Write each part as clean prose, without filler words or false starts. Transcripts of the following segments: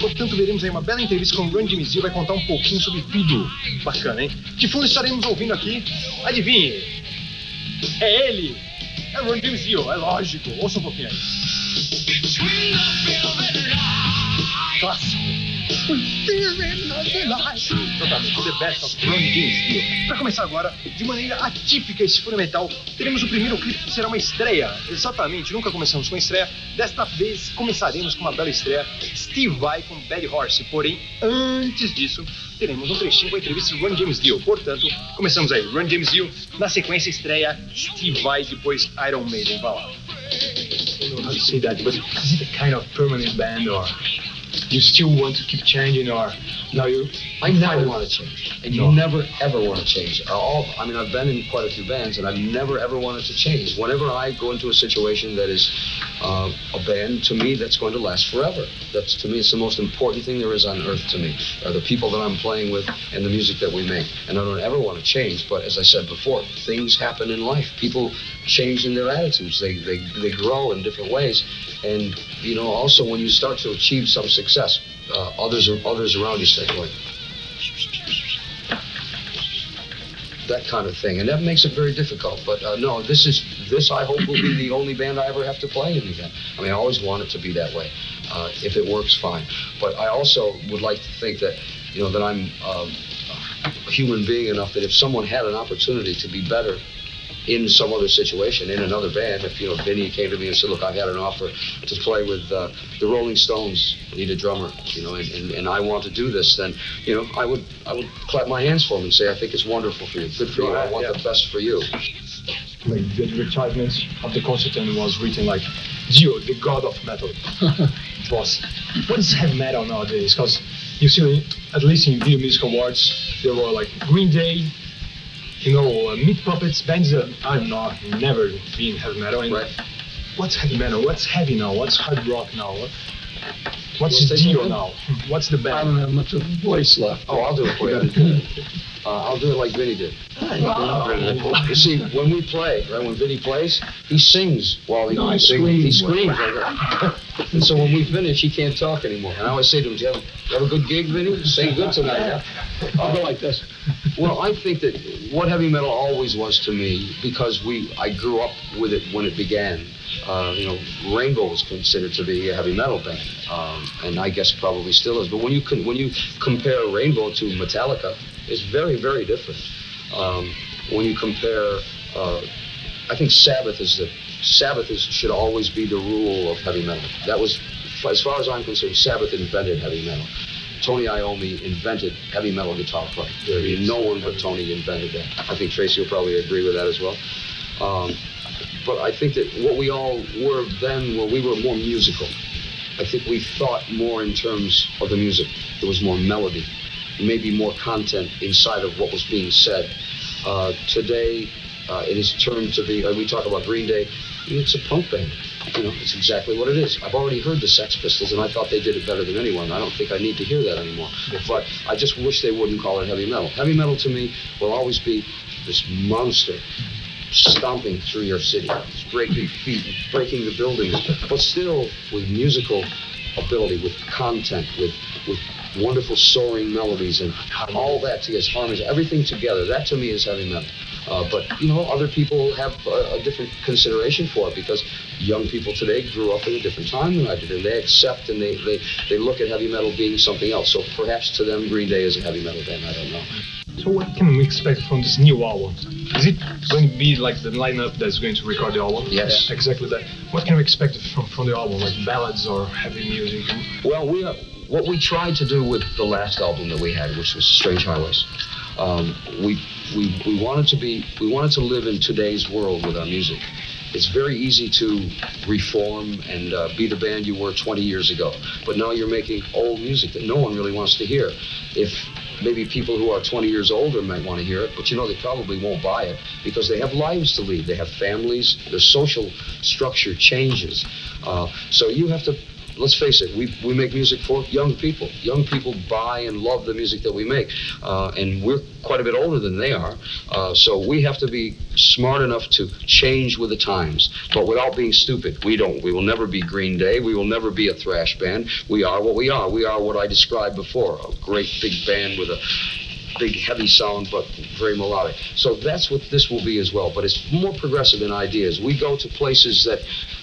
Portanto, veremos aí uma bela entrevista com o Ronnie James Dio, vai contar um pouquinho sobre tudo. Bacana, hein? De fundo estaremos ouvindo aqui, adivinhe, é ele, é o Ronnie James Dio, é lógico, ouça um pouquinho aí. Clássico. Totalmente, the best of Ronnie James Dio. Para começar agora, de maneira atípica esse Fúria Metal, teremos o primeiro clipe que será uma estreia. Exatamente, nunca começamos com estreia. Desta vez começaremos com uma bela estreia, Steve Vai com Bad Horse. Porém, antes disso, teremos um trechinho com a entrevista do Ronnie James Dio. Portanto, começamos aí, Ronnie James Dio, na sequência estreia, Steve Vai, depois Iron Maiden. Vai lá. I don't know how to say that, but is it a kind of permanent band, or you still want to keep changing, or no? I never want to change, and you never ever want to change. I've been in quite a few bands, and I've never ever wanted to change. Whenever I go into a situation that is a band, to me, that's going to last forever. That's, to me, it's the most important thing there is on earth to me, are the people that I'm playing with and the music that we make. And I don't ever want to change, but as I said before, things happen in life. People change in their attitudes. They grow in different ways. And, also when you start to achieve some success, others around you start going, that kind of thing, and that makes it very difficult. But no, this I hope will be the only band I ever have to play in again. I mean, I always want it to be that way. If it works, fine. But I also would like to think that, that I'm a human being enough that if someone had an opportunity to be better in some other situation, in another band, if Vinny came to me and said, look, I had an offer to play with the Rolling Stones, need a drummer, and I want to do this, then I would clap my hands for him and say, I think it's wonderful for you, good for you, I want the best for you. Like the advertisement of the concert was written like Dio, the god of metal. It was. What is heavy metal nowadays? Because you see, at least in Video Music Awards, there were like Green Day, Meat Puppets, bands that I've never been heavy metal. And right. What's heavy metal? What's heavy now? What's hard rock now? What's Dio now? What's the band? I don't have much of a voice left. Oh, I'll do it for you. I'll do it like Vinny did. You see, when we play, right, when Vinny plays, he sings while he sings. He screams like that. And so when we finish, he can't talk anymore. And I always say to him, do you have a good gig, Vinny? Sing good tonight, yeah? I'll go like this. Well, I think that what heavy metal always was to me, because I grew up with it when it began. Rainbow was considered to be a heavy metal band, and I guess probably still is. But when you compare Rainbow to Metallica, it's very, very different. When you compare, I think Sabbath should always be the rule of heavy metal. That was, as far as I'm concerned, Sabbath invented heavy metal. Tony Iommi invented heavy metal guitar playing. No one but Tony invented that. I think Tracy will probably agree with that as well. But I think that what we all were then, we were more musical. I think we thought more in terms of the music. There was more melody, maybe more content inside of what was being said. Today, it has turned to be, we talk about Green Day, it's a punk band. It's exactly what it is. I've already heard the Sex Pistols, and I thought they did it better than anyone. I don't think I need to hear that anymore. But I just wish they wouldn't call it heavy metal. Heavy metal to me will always be this monster stomping through your city, breaking feet, breaking the buildings, but still with musical ability, with content, with wonderful soaring melodies and all that to his harmonies, everything together. That to me is heavy metal. But other people have a different consideration for it, because young people today grew up in a different time than I did, and they accept and they look at heavy metal being something else. So perhaps to them Green Day is a heavy metal band, I don't know. So what can we expect from this new album? Is it going to be like the lineup that's going to record the album? Yes. Yeah, exactly that. What can we expect from the album, like ballads or heavy music? Well, what we tried to do with the last album that we had, which was Strange Highways, we wanted to live in today's world with our music. It's very easy to reform and be the band you were 20 years ago, but now you're making old music that no one really wants to hear. If maybe people who are 20 years older might want to hear it, but they probably won't buy it because they have lives to lead. They have families. Their social structure changes. So you have to let's face it, we make music for young people. Young people buy and love the music that we make, and we're quite a bit older than they are, so we have to be smart enough to change with the times, but without being stupid. We will never be Green Day. We will never be a thrash band. We are what we are. We are what I described before, a great big band with a big heavy sound, but very melodic. So that's what this will be as well, but it's more progressive in ideas. We go to places that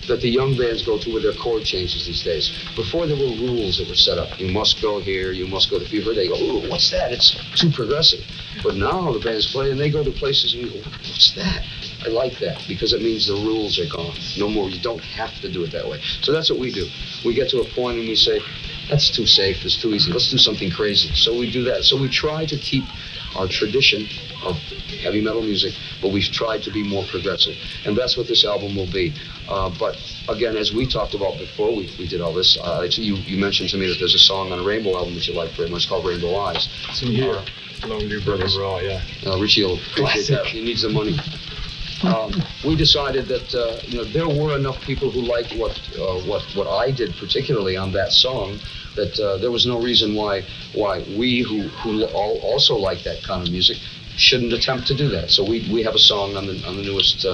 the young bands go to with their chord changes these days. Before there were rules that were set up. You must go here, you must go to Fever. They go, ooh, what's that? It's too progressive. But now the bands play and they go to places and you go, what's that? I like that because it means the rules are gone. No more, you don't have to do it that way. So that's what we do. We get to a point and we say, that's too safe, it's too easy, let's do something crazy. So we do that. So we try to keep our tradition of heavy metal music, but we've tried to be more progressive. And that's what this album will be. But again, as we talked about before we did all this, you mentioned to me that there's a song on a Rainbow album that you like very much called Rainbow Eyes. It's in here. Long Live Rock and Roll, yeah. Richie will appreciate that. He needs the money. We decided that there were enough people who liked what I did particularly on that song that there was no reason why we who also like that kind of music shouldn't attempt to do that. So we have a song on the newest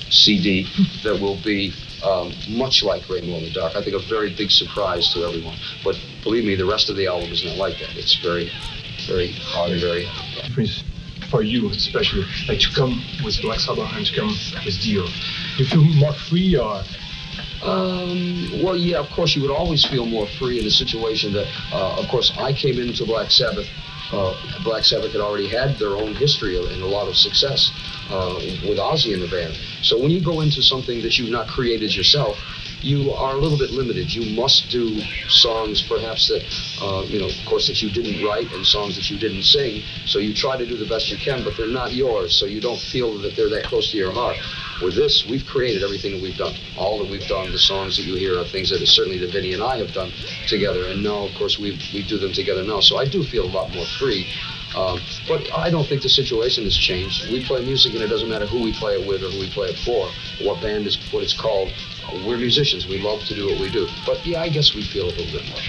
CD that will be much like Rainbow in the Dark. I think a very big surprise to everyone. But believe me, the rest of the album is not like that. It's very, very hard and very. For you, especially, like to come with Black Sabbath and to come with Dio, you feel more free or? Well, yeah, of course, you would always feel more free in a situation that, of course, I came into Black Sabbath. Black Sabbath had already had their own history and a lot of success with Ozzy in the band. So when you go into something that you've not created yourself, you are a little bit limited. You must do songs perhaps that, of course, that you didn't write and songs that you didn't sing. So you try to do the best you can, but they're not yours, so you don't feel that they're that close to your heart. With this, we've created everything that we've done. All that we've done, the songs that you hear are things that certainly that Vinny and I have done together, and now, of course, we do them together now. So I do feel a lot more free. But I don't think the situation has changed. We play music, and it doesn't matter who we play it with or who we play it for, what band is, what it's called. We're musicians. We love to do what we do. But yeah, I guess we feel a little bit more.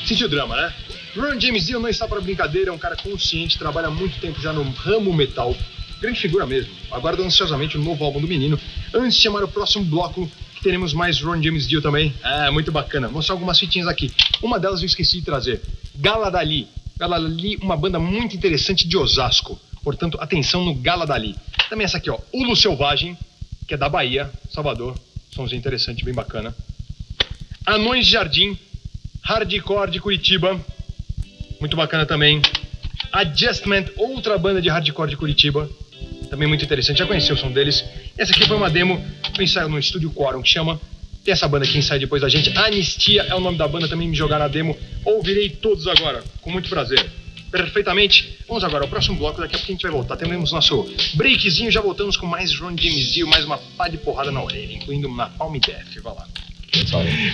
Sentiu o drama, né? Ronnie James Dio não está para brincadeira, é um cara consciente, trabalha há muito tempo já no ramo metal. Grande figura mesmo. Aguardo ansiosamente o novo álbum do menino. Antes de chamar o próximo bloco, que teremos mais Ronnie James Dio também. Muito bacana. Vou mostrar algumas fitinhas aqui. Uma delas eu esqueci de trazer. Gala Dali. Gala Dali, uma banda muito interessante de Osasco. Portanto, atenção no Gala Dali. Também essa aqui, ó. Ulo Selvagem, que é da Bahia, Salvador. Somzinho interessante, bem bacana. Anões de Jardim. Hardcore de Curitiba. Muito bacana também. Adjustment, outra banda de hardcore de Curitiba. Também muito interessante, já conheci o som deles. Essa aqui foi uma demo do ensaio no Estúdio Quorum, que chama... Tem essa banda que ensaia depois da gente. Anistia é o nome da banda, também me jogaram na demo. Ouvirei todos agora, com muito prazer. Perfeitamente. Vamos agora ao próximo bloco, daqui a pouco a gente vai voltar. Teremos nosso breakzinho, já voltamos com mais Ronnie James Dio, mais uma pá de porrada na orelha, incluindo na Palm Death. Vai lá.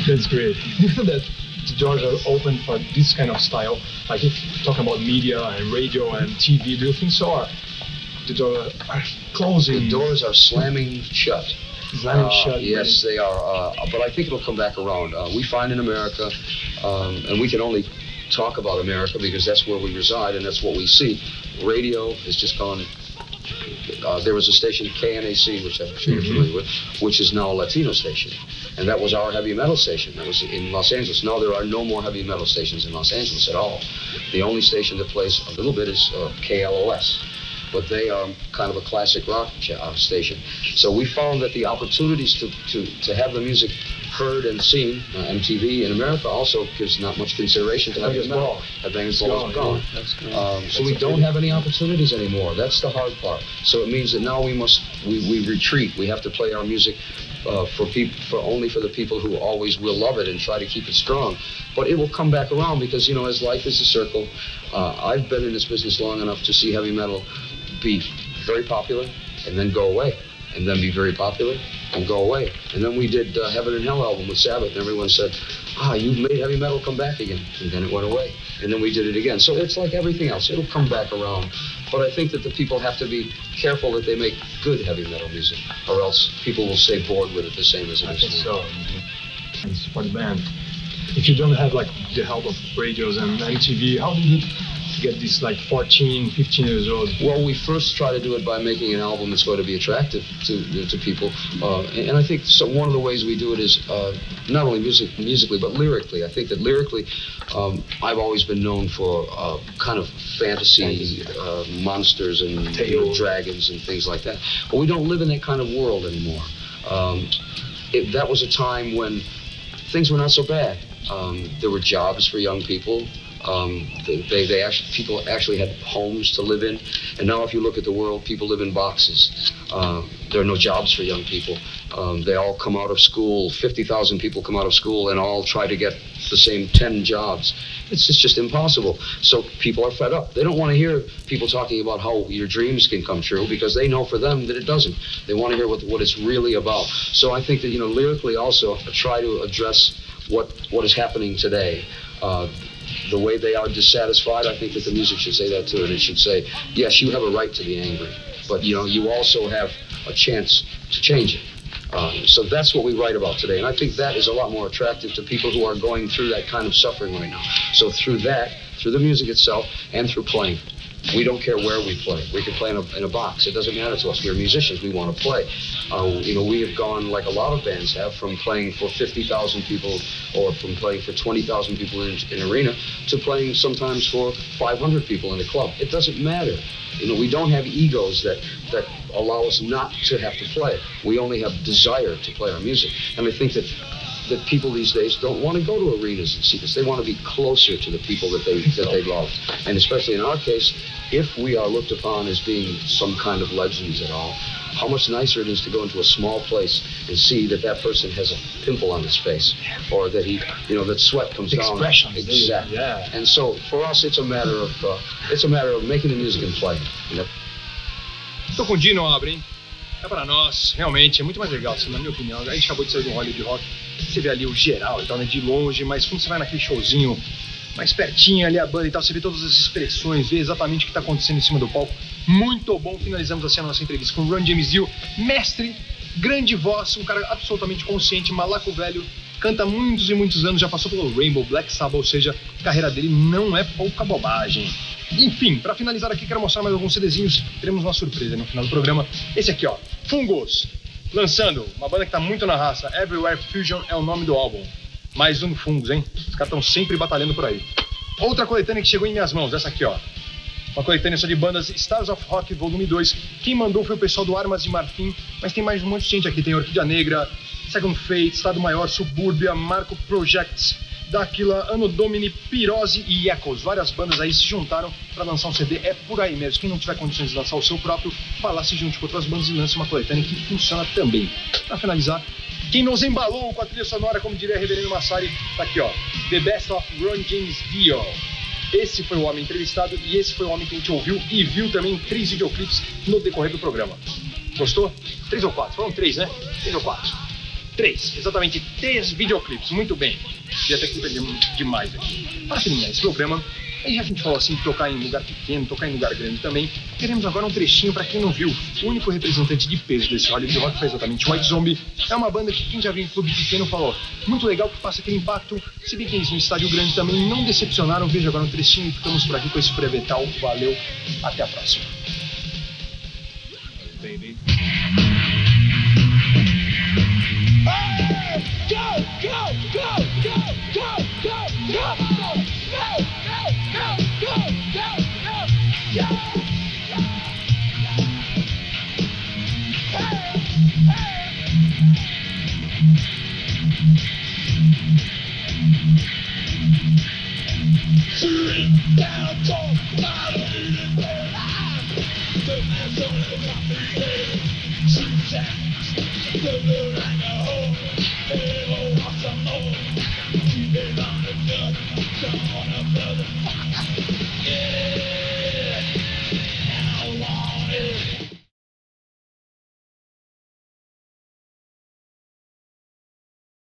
That's great. That the doors are open for this kind of style. Like if talking about media and radio and TV, do you think so? Or the doors are closing? The doors are slamming shut. Slamming shut. Yes, they are. But I think it'll come back around. We find in America, and we can only talk about America because that's where we reside and that's what we see. Radio has just gone. There was a station, KNAC, which I'm sure you're familiar with, which is now a Latino station. And that was our heavy metal station. That was in Los Angeles. Now there are no more heavy metal stations in Los Angeles at all. The only station that plays a little bit is KLOS. But they are kind of a classic rock station. So we found that the opportunities to have the music heard and seen, MTV in America also gives not much consideration to heavy metal. Headbangers Ball is gone. So we don't have any opportunities anymore. That's the hard part. So it means that now we retreat. We have to play our music only for the people who always will love it and try to keep it strong. But it will come back around because, as life is a circle, I've been in this business long enough to see heavy metal be very popular and then go away, and then be very popular and go away. And then we did Heaven and Hell album with Sabbath, and everyone said, you've made heavy metal come back again. And then it went away. And then we did it again. So it's like everything else. It'll come back around. But I think that the people have to be careful that they make good heavy metal music, or else people will stay bored with it the same as it is now. So. for the band. If you don't have like the help of radios and MTV, how did you get this like 14, 15 years old? Well, we first try to do it by making an album that's going to be attractive to people, and I think one of the ways we do it is not only musically but lyrically. I think that lyrically, I've always been known for kind of fantasy monsters and dragons and things like that. But we don't live in that kind of world anymore. That was a time when things were not so bad. There were jobs for young people. People actually had homes to live in, and now if you look at the world, people live in boxes. There are no jobs for young people. They all come out of school. 50,000 people come out of school and all try to get the same 10 jobs. It's just impossible. So people are fed up. They don't want to hear people talking about how your dreams can come true, because they know for them that it doesn't. They want to hear what it's really about. So I think that, lyrically also try to address what is happening today. The way they are dissatisfied, I think that the music should say that too, and it should say, yes, you have a right to be angry, but you also have a chance to change it. So that's what we write about today, and I think that is a lot more attractive to people who are going through that kind of suffering right now. So through the music itself, and through playing. We don't care where we play. We can play in a box. It doesn't matter to us. We're musicians. We want to play. We have gone, like a lot of bands have, from playing for 50,000 people or from playing for 20,000 people in an arena to playing sometimes for 500 people in a club. It doesn't matter. We don't have egos that allow us not to have to play. We only have desire to play our music. And I think that people these days don't want to go to arenas and see this. They want to be closer to the people that they love. And especially in our case, if we are looked upon as being some kind of legends at all, how much nicer it is to go into a small place and see that person has a pimple on his face, or that that sweat comes down. Exactly. Yeah. And so for us, it's a matter of making the music and playing. Tô com o Dino, abre, hein? É pra nós, realmente, é muito mais legal, assim, na minha opinião. A gente acabou de sair de um Hollywood Rock, você vê ali o geral e tal, né, de longe, mas quando você vai naquele showzinho mais pertinho ali, a banda e tal, você vê todas as expressões, vê exatamente o que está acontecendo em cima do palco. Muito bom. Finalizamos assim a nossa entrevista com o Ronnie James Dio, mestre, grande voz, um cara absolutamente consciente, malaco velho, canta há muitos e muitos anos, já passou pelo Rainbow, Black Sabbath, ou seja, a carreira dele não é pouca bobagem. Enfim, para finalizar aqui, quero mostrar mais alguns CDzinhos. Teremos uma surpresa no final do programa. Esse aqui, ó, Fungos, lançando uma banda que tá muito na raça. Everywhere Fusion é o nome do álbum. Mais um do Fungos, hein? Os caras estão sempre batalhando por aí. Outra coletânea que chegou em minhas mãos, essa aqui, ó. Uma coletânea só de bandas, Stars of Rock, volume 2. Quem mandou foi o pessoal do Armas de Marfim, mas tem mais um monte de gente aqui. Tem Orquídea Negra, Second Fate, Estado Maior, Subúrbia, Marco Projects, Daquila, Anno Domini, Pirose e Echoes. Várias bandas aí se juntaram para lançar um CD. É por aí mesmo. Quem não tiver condições de lançar o seu próprio, vai lá, se junte com outras bandas e lance uma coletânea que funciona também. Para finalizar, quem nos embalou com a trilha sonora, como diria Reverendo Massari, tá aqui, ó, The Best of Ronnie James Dio. Esse foi o homem entrevistado e esse foi o homem que a gente ouviu e viu também 3 videoclipes no decorrer do programa. Gostou? 3 ou 4? Foram 3, né? 3 ou 4? 3, exatamente 3 videoclipes, muito bem. Devia até que perder demais aqui. Para terminar esse programa, aí já a gente falou assim, tocar em lugar pequeno, tocar em lugar grande também. Teremos agora um trechinho para quem não viu. O único representante de peso desse Hollywood Rock foi exatamente White Zombie. É uma banda que quem já viu em clube pequeno falou, muito legal, que passa aquele impacto. Se bem que eles no estádio grande também não decepcionaram. Veja agora um trechinho e ficamos por aqui com esse Fúria Metal. Valeu, até a próxima. Baby. Keep it on the good, don't wanna further.